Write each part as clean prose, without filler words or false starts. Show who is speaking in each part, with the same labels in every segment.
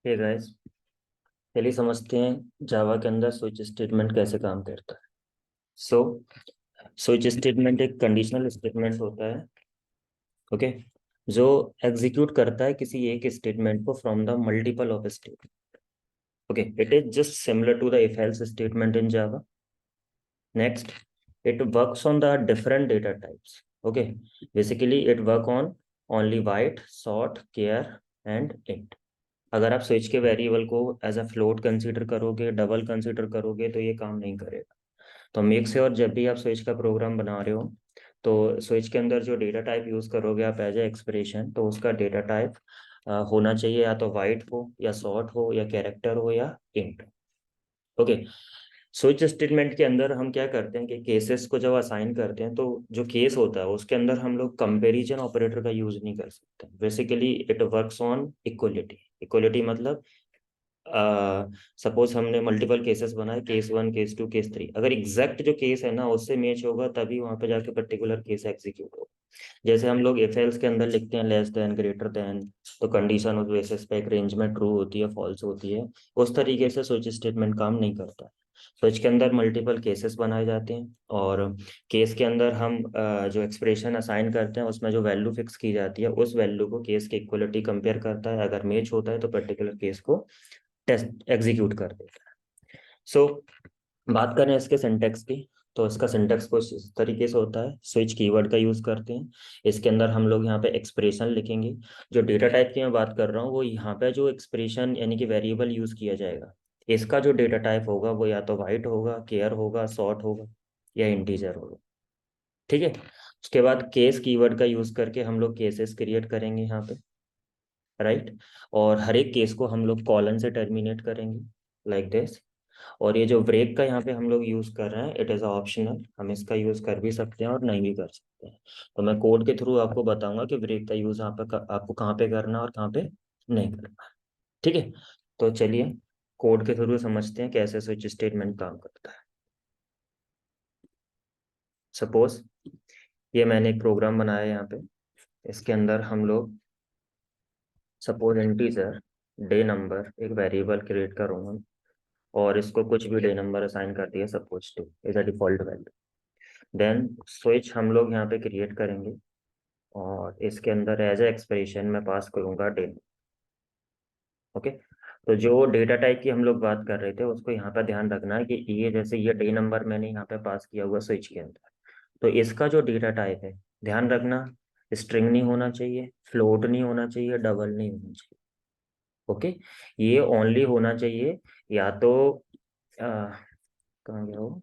Speaker 1: Hey guys, चलिए समझते हैं जावा के अंदर स्विच स्टेटमेंट कैसे काम करता है। सो स्विच स्टेटमेंट एक कंडीशनल स्टेटमेंट होता है, ओके, जो एग्जीक्यूट करता है किसी एक स्टेटमेंट को from the multiple of statement. Okay, it is just similar to the if else statement in Java. Next, it works on the different data types. Okay, basically it work on only write, sort, char and int. अगर आप switch के variable को as a float consider करोगे, double consider करोगे, तो ये काम नहीं करेगा। तो मेक श्योर जब भी आप स्विच का प्रोग्राम बना रहे हो तो स्विच के अंदर जो डेटा टाइप यूज करोगे आप एज ए एक्सप्रेशन, तो उसका डेटा टाइप होना चाहिए या तो वाइट हो या शॉर्ट हो या कैरेक्टर हो या इंट। ओके, स्विच स्टेटमेंट के अंदर हम क्या करते हैं कि केसेस को जब असाइन करते हैं तो जो केस होता है उसके अंदर हम लोग कंपैरिजन ऑपरेटर का यूज नहीं कर सकते। Basically it works on equality. Equality मतलब सपोज हमने मल्टीपल केसेस बनाए, case one, case two, case three, अगर एग्जैक्ट जो केस है ना उससे मैच होगा तभी वहां पे जाके पर्टिकुलर केस एग्जीक्यूट होगा। जैसे हम लोग इफ एल्स के अंदर लिखते हैं लेस देन, ग्रेटर देन, तो कंडीशन उस बेसिस पे एक रेंज में ट्रू होती है, फॉल्स होती है। उस तरीके से स्विच स्टेटमेंट काम नहीं करता है। स्विच के अंदर मल्टीपल केसेस बनाए जाते हैं और केस के अंदर हम जो एक्सप्रेशन असाइन करते हैं उसमें जो वैल्यू फिक्स की जाती है उस वैल्यू को केस की इक्वलिटी कंपेयर करता है। अगर मैच होता है तो पर्टिकुलर केस को टेस्ट एग्जीक्यूट कर देता है। सो बात करें इसके सिंटेक्स की, तो इसका सिंटेक्स कुछ इस तरीके से होता है। स्विच कीवर्ड का यूज करते हैं। इसके अंदर हम लोग यहाँ पे एक्सप्रेशन लिखेंगे। जो डेटा टाइप की मैं बात कर रहा हूँ वो यहाँ पे जो एक्सप्रेशन यानी कि वेरिएबल यूज किया जाएगा, इसका जो डेटा टाइप होगा वो या तो वाइट होगा, केयर होगा, सॉर्ट होगा या इंटीजर होगा। ठीक है, उसके बाद केस कीवर्ड का यूज करके हम लोग केसेस क्रिएट करेंगे यहाँ पे, राइट। और हर एक केस को हम लोग कॉलन से टर्मिनेट करेंगे, लाइक दिस। और ये जो ब्रेक का यहाँ पे हम लोग यूज कर रहे हैं, इट इज ऑप्शनल, हम इसका यूज कर भी सकते हैं और नहीं भी कर सकते हैं। तो मैं कोड के थ्रू आपको बताऊंगा कि ब्रेक का यूज यहाँ पे आपको कहाँ पे करना है और कहाँ पे नहीं करना है। ठीक है, तो चलिए कोड के थ्रू समझते हैं कैसे स्विच स्टेटमेंट काम करता है। सपोज ये मैंने एक प्रोग्राम बनाया है यहाँ पे। इसके अंदर हम लोग सपोज इंटीजर डे नंबर एक वेरिएबल क्रिएट करूँगा और इसको कुछ भी डे नंबर असाइन कर दिया, suppose two is a default value. Then switch हम लोग यहाँ पे क्रिएट करेंगे और इसके अंदर एज ए एक्सप्रेशन मैं पास करूंगा डे। ओके, तो जो डेटा टाइप की हम लोग बात कर रहे थे उसको यहाँ पे ध्यान रखना है कि ये जैसे ये डे नंबर मैंने यहाँ पे पास किया हुआ स्विच के अंदर, तो इसका जो डेटा टाइप है, ध्यान रखना, स्ट्रिंग नहीं होना चाहिए, फ्लोट नहीं होना चाहिए, डबल नहीं होना चाहिए। ओके, ये ओनली होना चाहिए या तो कहाँ गया वो,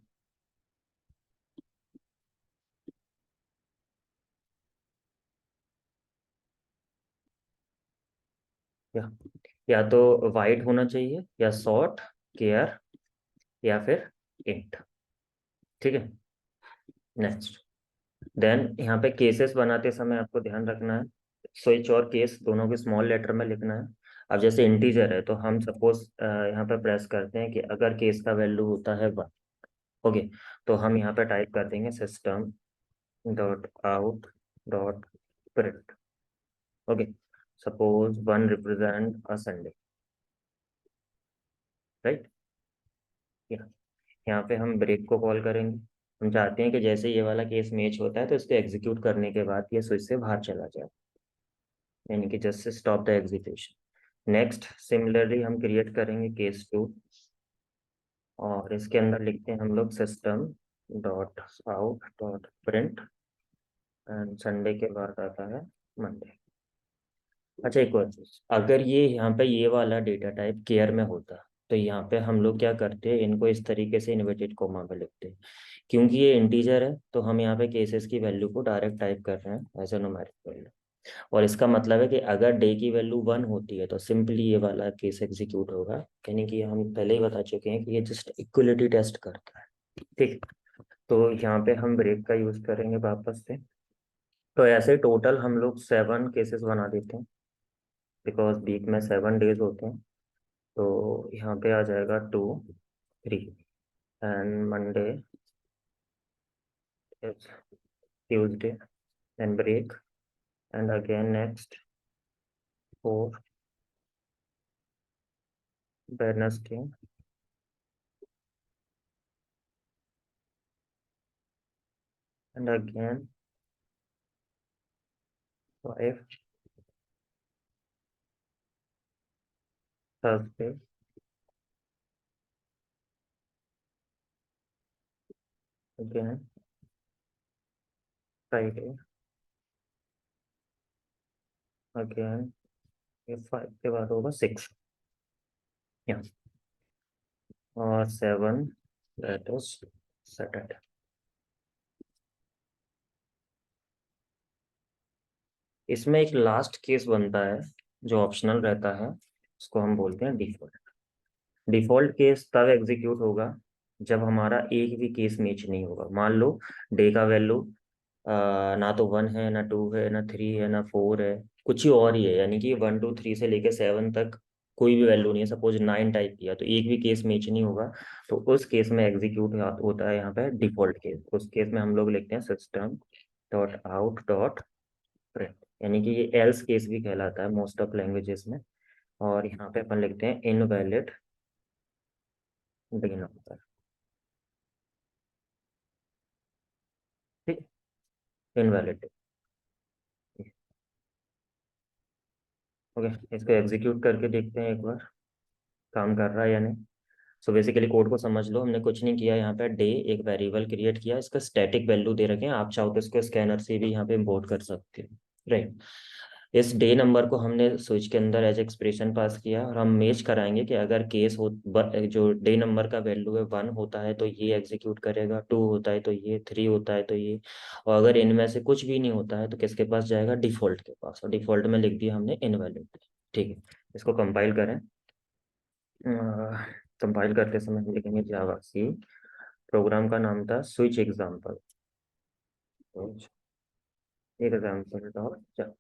Speaker 1: या या तो वाइट होना चाहिए या शॉर्ट, केयर या फिर इंट। ठीक है, नेक्स्ट। देन यहाँ पे केसेस बनाते समय आपको ध्यान रखना है, स्विच और केस दोनों को स्मॉल लेटर में लिखना है। अब जैसे इंटीजर है तो हम सपोज यहाँ पे प्रेस करते हैं कि अगर केस का वैल्यू होता है वन। ओके, तो हम यहाँ पे टाइप कर देंगे system dot out dot print. Okay, suppose one represent a Sunday, right. यहाँ पे हम ब्रेक को कॉल करेंगे। हम चाहते हैं कि जैसे ये वाला केस मैच होता है तो इसको एग्जीक्यूट करने के बाद ये स्विच से बाहर चला जाए, यानी कि just stop the execution. Next, similarly हम क्रिएट करेंगे केस टू और इसके अंदर लिखते हैं हम लोग system dot out dot print and Sunday के बाद आता है मंडे। अच्छा, एक और चीज, अगर ये यहाँ पे ये वाला डेटा टाइप केयर में होता तो यहाँ पे हम लोग क्या करते हैं, इनको इस तरीके से इन्वर्टेड कोमा में लिखते हैं। क्योंकि ये इंटीजर है तो हम यहाँ पे केसेस की वैल्यू को डायरेक्ट टाइप कर रहे हैं एज ए न्यूमेरिक वैल्यू। और इसका मतलब है कि अगर डे की वैल्यू वन होती है तो सिंपली ये वाला केस एग्जीक्यूट होगा, यानी कि हम पहले ही बता चुके हैं कि ये जस्ट इक्वलिटी टेस्ट करता है। ठीक, तो यहाँ पे हम ब्रेक का यूज करेंगे वापस से। तो ऐसे टोटल हम लोग 7 केसेस बना देते हैं, बिकॉज वीक में 7 डेज होते हैं। तो यहाँ पे आ जाएगा two, three and Monday is Tuesday and break and again next 4 Wednesday and again 5 Thursday again Friday again, ये 5 के बाद होगा 6 या और 7 दैट इज सैटरडे। इसमें एक लास्ट केस बनता है जो ऑप्शनल रहता है, उसको हम बोलते हैं डिफॉल्ट। डिफॉल्ट केस तब एग्जीक्यूट होगा जब हमारा एक भी केस मैच नहीं होगा। मान लो डे का वैल्यू ना तो 1 है, ना 2 है, ना 3 है, ना 4 है, कुछ ही और ही है, यानी कि 1 2 3 से लेके 7 तक कोई भी वैल्यू नहीं है। सपोज 9 टाइप किया तो एक भी केस मैच नहीं होगा, तो उस केस में एग्जीक्यूट होता है यहाँ पे डिफॉल्ट केस। उस केस में हम लोग लिखते हैं system dot out dot print, यानी कि ये एल्स केस भी कहलाता है मोस्ट ऑफ लैंग्वेजेस में। और यहाँ पे अपन लिखते हैं इनवैलिड डी नंबर। ठीक, इनवैलिड। ओके, इसको एग्जीक्यूट करके देखते हैं एक बार काम कर रहा है या नहीं। सो बेसिकली कोड को समझ लो, हमने कुछ नहीं किया। यहाँ पे डे एक वेरिएबल क्रिएट किया, इसका स्टैटिक वैल्यू दे रखे हैं, आप चाहो तो इसको स्कैनर से भी यहाँ पे इंपोर्ट कर सकते हो, राइट। इस डे नंबर को हमने स्विच के अंदर एज एक्सप्रेशन पास किया, और हम मैच कराएंगे कि अगर केस हो जो डे नंबर का वैल्यू है 1 होता है तो ये एग्जीक्यूट करेगा, 2 होता है तो ये, 3 होता है तो ये, और अगर इनमें से कुछ भी नहीं होता है तो किसके पास जाएगा, डिफॉल्ट के पास। और डिफॉल्ट में लिख दिया हमने इनवैलिड। ठीक है, इसको कंपाइल करें। कंपाइल करते समय हम लिखेंगे जावा सी, प्रोग्राम का नाम था switch example, example dot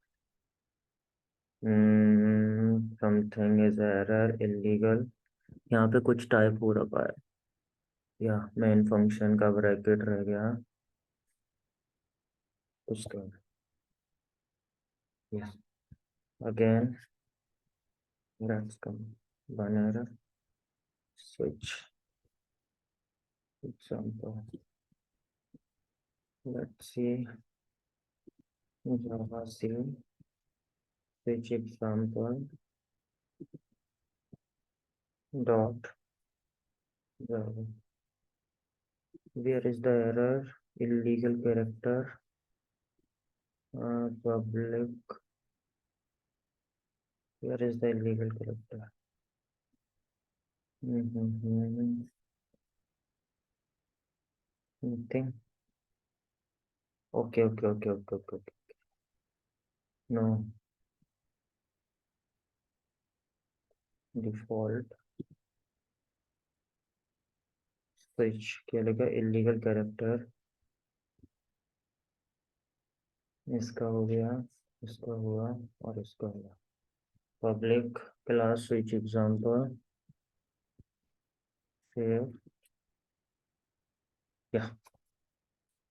Speaker 1: something is error illegal. यहाँ पे कुछ टाइप हो रखा है, या मेन फंक्शन का ब्रैकेट रह गया कुछ तो। Yes, again let's come one error switch example, let's see Java see switch example dot Java, where is the error, illegal character, public, where is the illegal character, nothing, okay okay okay okay okay okay, no, default switch क्या लगा, illegal character, इसका हो गया, इसका हुआ, और इसका हुआ। Public class switch example save, क्या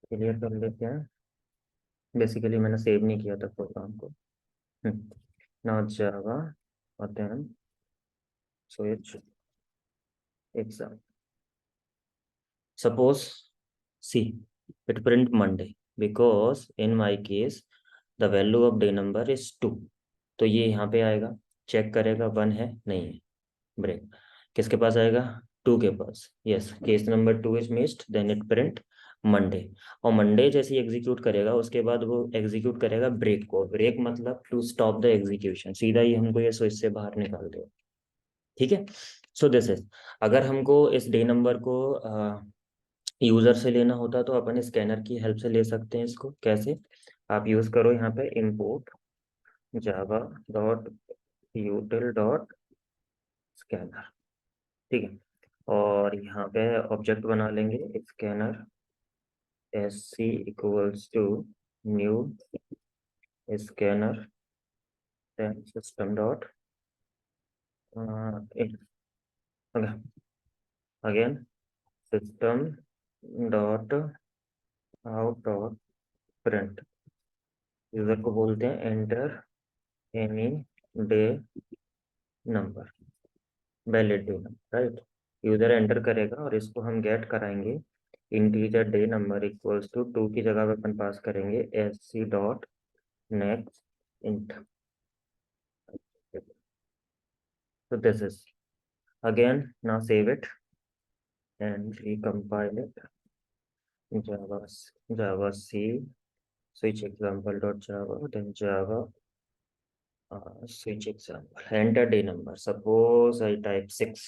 Speaker 1: क्लियर कर लेते हैं। बेसिकली मैंने सेव नहीं किया था प्रोग्राम को। नॉट जावा और then switch exam. Suppose, see, it print Monday because in my case the value of day number is 2। तो ये यहाँ पे आएगा, चेक करेगा 1 है नहीं है, ब्रेक किसके पास आएगा, 2 के पास। Yes, case number 2 is missed, then it print Monday. और मंडे जैसे एग्जीक्यूट करेगा उसके बाद वो एग्जीक्यूट करेगा ब्रेक को। ब्रेक मतलब टू स्टॉप द एग्जीक्यूशन, सीधा ही हमको ये स्विच से बाहर निकाल देगा। ठीक है, सो दिस इज, अगर हमको इस डे नंबर को यूजर से लेना होता तो अपन स्कैनर की हेल्प से ले सकते हैं। इसको कैसे, आप यूज करो यहाँ पे import Java dot util dot scanner. ठीक है, और यहाँ पे ऑब्जेक्ट बना लेंगे scanner S C equals to new scanner system dot again system dot out dot print. User को बोलते हैं enter any day number. Valid day number, right. User enter करेगा और इसको हम गेट कराएंगे integer day number equals to 2 की जगह पे अपन पास करेंगे sc dot next int. So this is again, now save it and recompile it. Java C switch example dot Java, then Java switch example. Enter day number. Suppose I type 6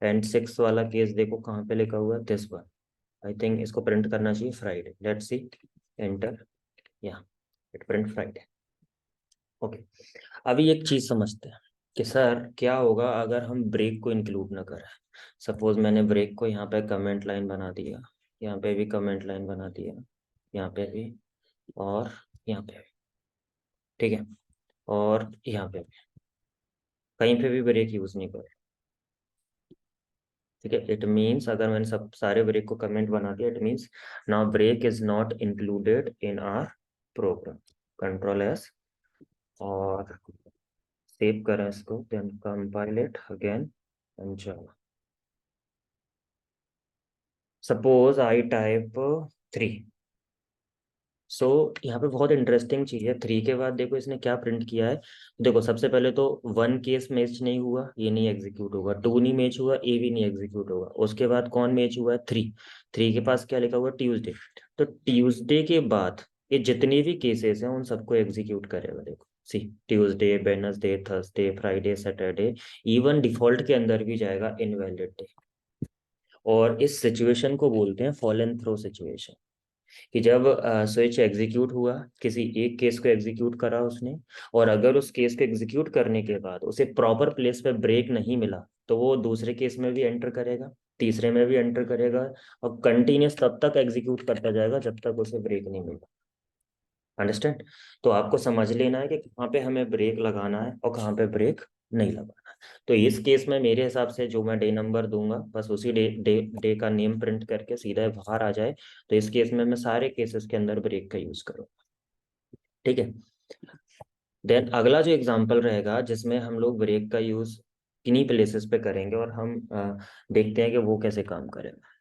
Speaker 1: and 6 वाला case देखो कहाँ पे लिखा हुआ है, this one. I think इसको print करना चाहिए Friday. Let's see. Enter. Yeah, it print Friday. Okay, अभी एक चीज समझते हैं कि सर क्या होगा अगर हम ब्रेक को इंक्लूड ना करें। सपोज मैंने ब्रेक को यहाँ पे कमेंट लाइन बना दिया, यहाँ पे भी कमेंट लाइन बना दिया, यहाँ पे भी और यहाँ पे भी, ठीक है, और यहाँ पे भी, कहीं पे भी ब्रेक यूज नहीं कर, ठीक है। इट मीन्स अगर मैंने सब सारे ब्रेक को कमेंट बना दिया, it means now break is not included in our program. Control S और सेव करें इसको, then compile it again and Java. Suppose I type 3। So यहाँ पे बहुत इंटरेस्टिंग चीज है, 3 के बाद देखो इसने क्या प्रिंट किया है। देखो सबसे पहले तो 1 केस मैच नहीं हुआ, ये नहीं एग्जीक्यूट होगा, 2 नहीं मैच हुआ, ए भी नहीं एग्जीक्यूट होगा। उसके बाद कौन मैच हुआ है, 3। 3 के पास क्या लिखा हुआ, ट्यूसडे। तो ट्यूसडे के बाद ये जितने भी केसेस हैं उन सबको एग्जीक्यूट करेगा। देखो see, Tuesday, Wednesday, Thursday, Friday, Saturday, even default के अंदर भी जाएगा इनवैलिड डे। और इस सिचुएशन को बोलते हैं फॉलन थ्रो सिचुएशन, कि जब स्विच एग्जीक्यूट हुआ, किसी एक केस को एग्जीक्यूट करा उसने, और अगर उस केस को एग्जीक्यूट करने के बाद उसे प्रॉपर प्लेस पे ब्रेक नहीं मिला तो वो दूसरे केस में भी एंटर करेगा, तीसरे में भी एंटर करेगा, और कंटिन्यूस तब तक एग्जीक्यूट करता जाएगा जब तक उसे ब्रेक नहीं मिला। अंडरस्टैंड? तो आपको समझ लेना है कि कहाँ पे हमें ब्रेक लगाना है और कहाँ पे ब्रेक नहीं लगाना है। तो इस केस में मेरे हिसाब से जो मैं डे नंबर दूंगा, बस उसी डे का नेम प्रिंट करके सीधा बाहर आ जाए। तो इस केस में मैं सारे केसेस के अंदर ब्रेक का यूज करूंगा, ठीक है। देन अगला जो एग्जांपल रहेगा जिसमें हम लोग ब्रेक का यूज किन्हीं प्लेसेस पे करेंगे, और हम देखते हैं कि वो कैसे काम करेगा।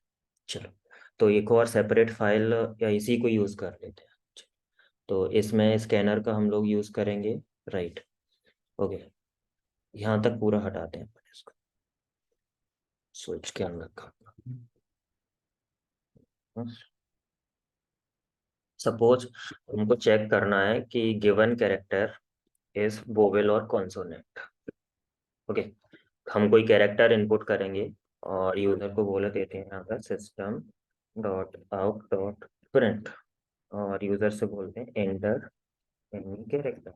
Speaker 1: चलो, तो एक और सेपरेट फाइल या इसी को यूज कर लेते हैं। तो इसमें स्कैनर का हम लोग यूज करेंगे, राइट। ओके, यहाँ तक पूरा हटाते हैं अपन इसको, स्विच के अंदर का। सपोज हमको चेक करना है कि गिवन कैरेक्टर इज वोवेल और कॉन्सोनेंट। ओके, हम कोई कैरेक्टर इनपुट करेंगे और यूजर को बोले देते हैं यहाँ पर system dot out dot print, और यूजर से बोलते हैं एंटर एनी कैरेक्टर।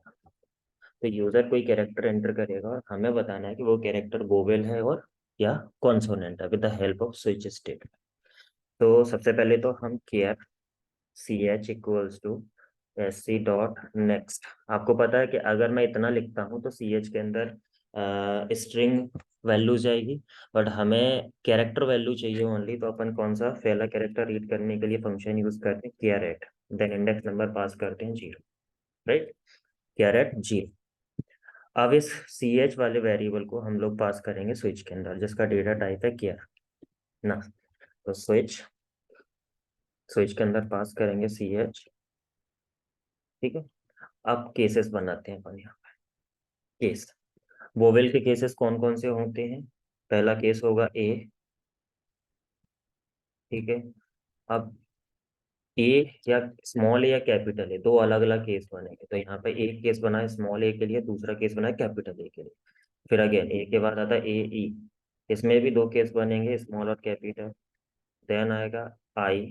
Speaker 1: तो यूजर कोई कैरेक्टर एंटर करेगा और हमें बताना है कि वो कैरेक्टर वोवेल है और या कॉन्सोनेंट है, with the help of switch statement. तो सबसे पहले तो हम char C H equals to S C dot next. आपको पता है कि अगर मैं इतना लिखता हूँ तो सी एच के अंदर स्ट्रिंग वैल्यू जाएगी, बट हमें कैरेक्टर वैल्यू चाहिए ओनली। तो अपन कौन सा पहला कैरेक्टर रीड करने के लिए फंक्शन यूज करते हैं, care at, then index number pass करते हैं 0, राइट, केयर एट 0। अब इस सी एच वाले वेरिएबल को हम लोग पास करेंगे स्विच के अंदर, जिसका डेटा टाइप है केयर ना। तो स्विच स्विच के अंदर पास करेंगे सी एच, ठीक है। अब केसेस बनाते हैं अपन यहाँ पे। केस वोवेल के केसेस कौन कौन से होते हैं, पहला केस होगा ए, ठीक है। अब ए या स्मॉल ए या कैपिटल ए, दो अलग अलग केस बनेंगे। तो यहाँ पे एक केस बना है स्मॉल ए के लिए, दूसरा केस बना है कैपिटल ए के लिए। फिर अगेन ए के बाद आता है ए ई, इसमें भी दो केस बनेंगे, स्मॉल और कैपिटल। देन आएगा आई,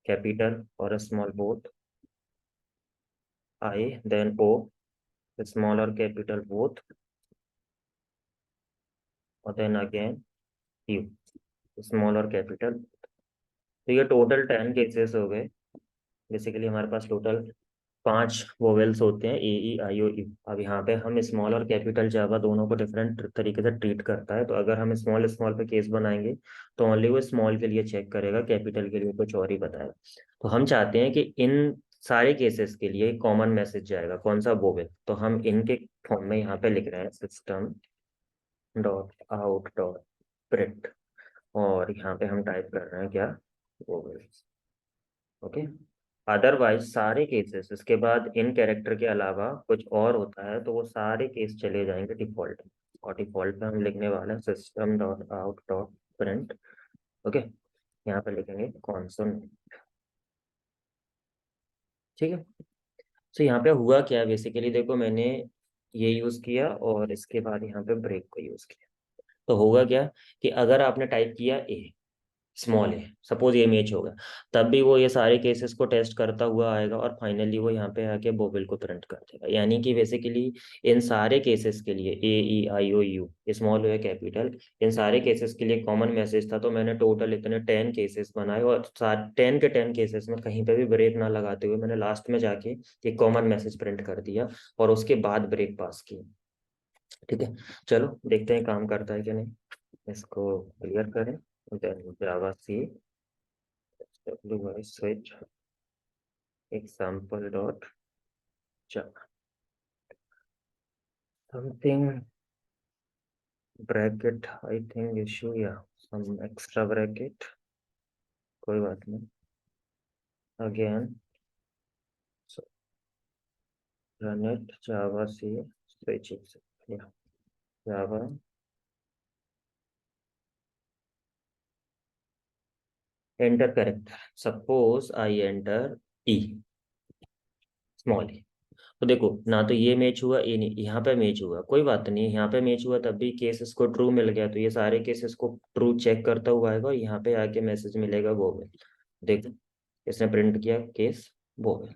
Speaker 1: कैपिटल और स्मॉल बोथ, आई, देन ओ, स्मॉल और कैपिटल बोथ, और देन अगेन यू, स्मॉल और कैपिटल। तो ये टोटल 10 केसेस हो गए। बेसिकली हमारे पास टोटल 5 वोवेल्स होते हैं, ए ई आई ओ यू। अब यहाँ पे हम स्मॉल और कैपिटल जावा दोनों को डिफरेंट तरीके से ट्रीट करता है। तो अगर हम स्मॉल स्मॉल पे केस बनाएंगे तो ओनली वो स्मॉल के लिए चेक करेगा, कैपिटल के लिए कुछ और ही बताएगा। तो हम चाहते हैं कि इन सारे केसेस के लिए कॉमन मैसेज जाएगा, कौन सा, वोवेल। तो हम इनके फॉर्म में यहाँ पे लिख रहे हैं system dot out dot print, और यहाँ पे हम टाइप कर रहे हैं क्या, वोवेल्स। ओके। अदरवाइज सारे केसेस इसके बाद इन कैरेक्टर के अलावा कुछ और होता है तो वो सारे केस चले जाएंगे डिफॉल्ट, और डिफॉल्ट में हम लिखने वाले हैं system dot out dot print. Okay, यहाँ पे लिखेंगे कॉन्सोनेंट। ठीक है। तो यहाँ पे हुआ क्या बेसिकली, देखो मैंने ये यूज किया और इसके बाद यहाँ पे ब्रेक को यूज किया, तो होगा क्या कि अगर आपने टाइप किया ए, स्मॉल है, सपोज ये मैच होगा, तब भी वो ये सारे केसेस को टेस्ट करता हुआ आएगा और फाइनली वो यहाँ पे आके बोबेल को प्रिंट कर देगा। यानी कि बेसिकली इन सारे केसेस के लिए ए ई आई ओ यू, स्मॉल हो या कैपिटल, इन सारे केसेस के लिए कॉमन मैसेज था। तो मैंने टोटल इतने 10 केसेस बनाए और 10 के 10 केसेस में कहीं पे भी ब्रेक ना लगाते हुए मैंने लास्ट में जाके एक कॉमन मैसेज प्रिंट कर दिया और उसके बाद ब्रेक पास किया। ठीक है, चलो देखते हैं काम करता है कि नहीं। इसको क्लियर करें, then java c wi switch example dot java something bracket, I think issue, yeah, some extra bracket, कोई बात नहीं। again, so run it java c switch yeah, java enter character, suppose I enter e, small e, तो देखो ना तो ये match हुआ, ये नहीं, यहाँ पे मैच हुआ, कोई बात नहीं, यहाँ पे मैच हुआ तब भी केस इसको ट्रू मिल गया, तो ये सारे केसेस को ट्रू चेक करता हुआ आएगा और यहाँ पे आके मैसेज मिलेगा वो में। देखो इसने प्रिंट किया केस वो है।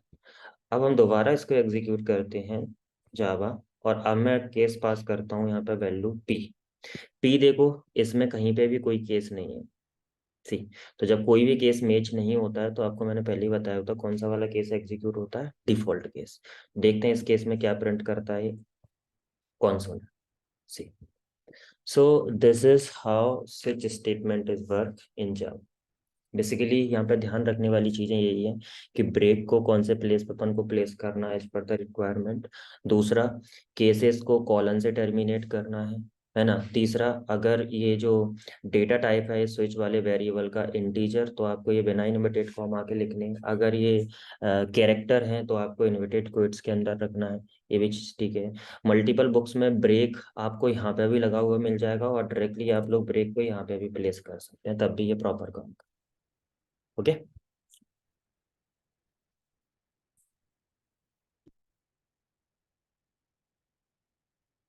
Speaker 1: अब हम दोबारा इसको एग्जीक्यूट करते हैं जावा, और अब मैं केस पास करता हूँ यहाँ पे वैल्यू पी। पी देखो इसमें कहीं पे भी कोई केस नहीं है, सी। तो जब कोई भी केस मैच नहीं होता है तो आपको मैंने पहले ही बताया होता कौन सा वाला केस एग्जीक्यूट होता है, डिफॉल्ट केस। देखते हैं इस केस में क्या प्रिंट करता है, console C. So this is how switch statement is work in Java. Basically यहाँ पे ध्यान रखने वाली चीजें यही है कि ब्रेक को कौन से प्लेस पर अपन को प्लेस करना है एज पर द रिक्वायरमेंट। दूसरा, केसेस को कॉलन से टर्मिनेट करना है ना। तीसरा, अगर ये जो डेटा टाइप है स्विच वाले वेरिएबल का इंटीजर, तो आपको ये बिना इन्वर्टेड कॉमा के लिखने हैं। अगर ये कैरेक्टर है तो आपको इन्वर्टेड क्वोट्स के अंदर रखना है, ये भी चीज ठीक है। मल्टीपल बुक्स में ब्रेक आपको यहाँ पे भी लगा हुआ मिल जाएगा और डायरेक्टली आप लोग ब्रेक को यहाँ पे भी प्लेस कर सकते हैं, तब भी ये प्रॉपर काम। ओके।